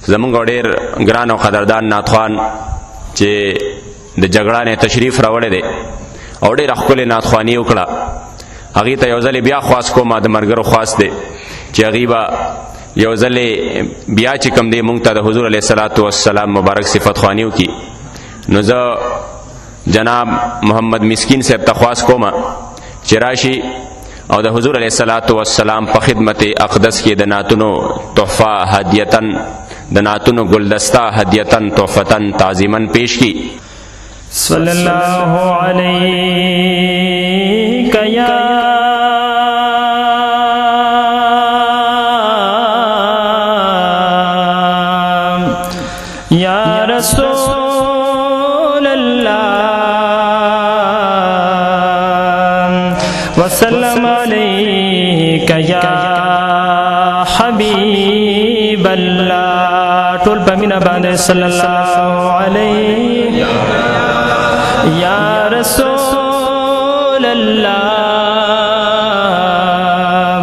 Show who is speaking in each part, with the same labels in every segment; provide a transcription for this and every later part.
Speaker 1: زمونږ ډېر ګران او قدردان نعتخوان چې د جګړانې تشریف راوړی دی او ډېره ښکلې نعتخواني وکړه، هغې ته یو ځلې بیا خواست کوم، د ملګرو خواست دی چې هغې به یو ځلې بیا چې کوم دی مونږ ته د حضور علیه الصلاة والسلام مبارک صفت خواني وکړي. نو زه جناب محمد مسکین صاحب ته خواست کوم چې راشي او د حضور علیه الصلاة والسلام په خدمت اقدس کې د نعتونو تحفه هدیتن، د نعتونو گلدسته هدیتن تحفتن تعظیمن پیش کی.
Speaker 2: صلی اللہ علیک یا رسول اللہ وسلم علیک یا حبیب اللہ. ټول په مینه باندې صلی الله علیه یا رسول اللہ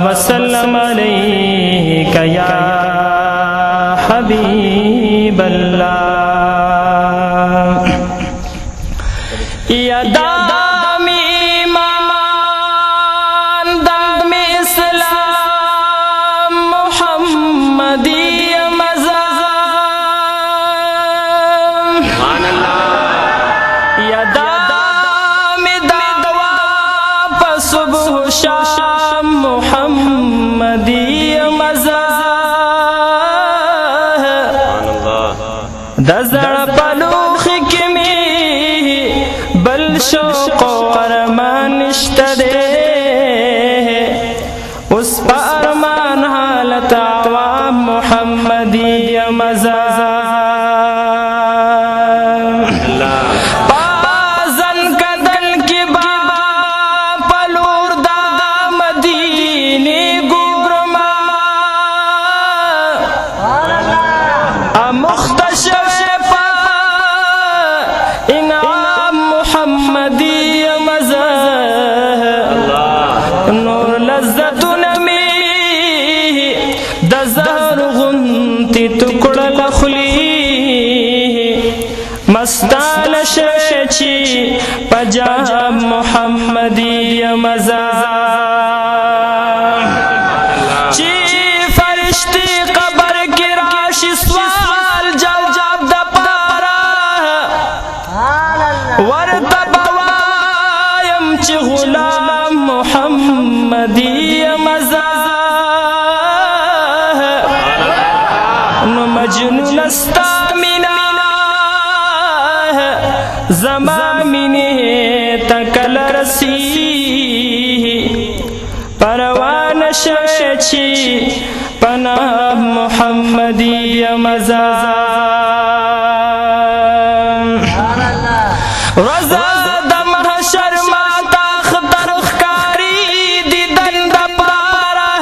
Speaker 2: وسلم علیک یا حبیب اللہ. یا دامی ایمان دم اسلام محمدی شام محمدی مزا دزر پلوخ کمی بل شوق و ارمان اشتدے اس پا ارمان حالت عوام محمدی مزا مستان شچی پجام محمدی مزا چی فرشتی قبر کی راشی سوال جواب دا پارا ورطبوایم چی غلام محمدی مزا نو مجنون استا زمامینه تکل رسی پروان شچی پناه محمدی مزا رضا دم حشر ماتا خطر خکاری دیدن دا پارا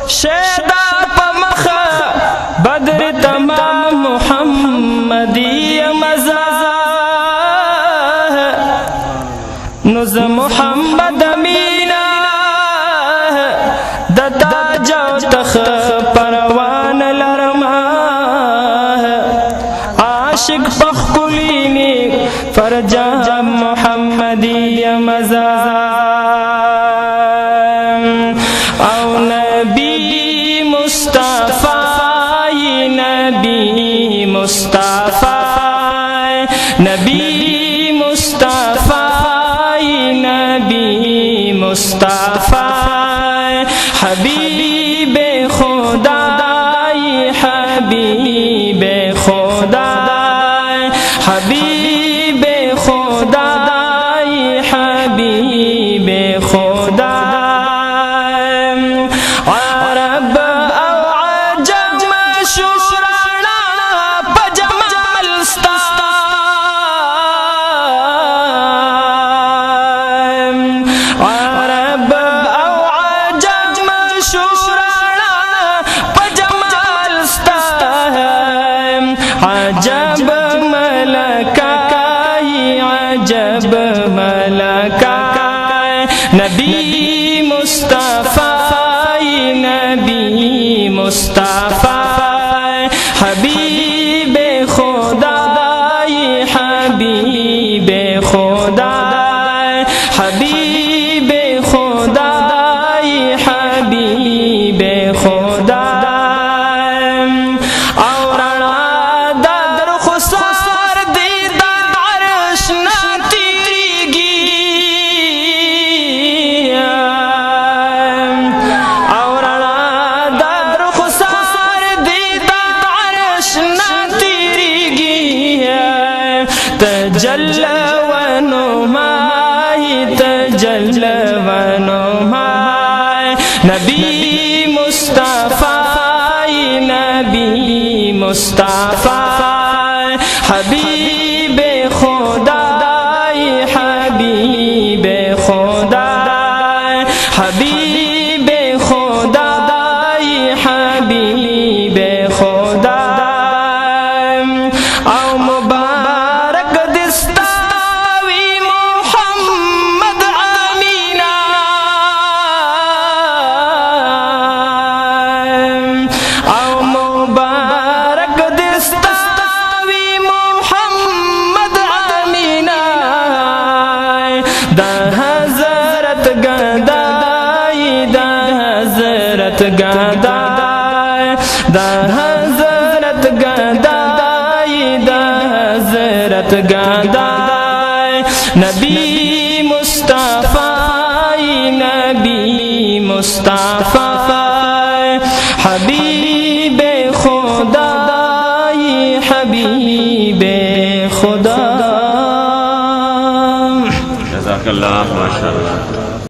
Speaker 2: شیدا پمخ بدر تمام محمدی مزا نوز محمد امینا دتا جو تخ پروان لرما عاشق پخکلینی فرجام محمدی مزا او نبی مصطفی نبی مصطفی نبی مصطفی حبیب خدای حبیب خدای حبیب خدای حبیب خدای عرب او عجم شورنا پجمال ستا عجب ملکای عجب ملکای نبی مصطفی نبی مصطفی تجل ونمای تجل ونمای نبی مصطفی نبی مصطفی حبیب خدای حبیب خدای حبیب خدای حبیب خدای او مبارک دستاوی محمد امینا او مبارک دستاوی محمد امینا دا حضرت گدای دا حضرت گدای دا حضرت گدای دا حضرت گدای نبی مصطفی نبی مصطفی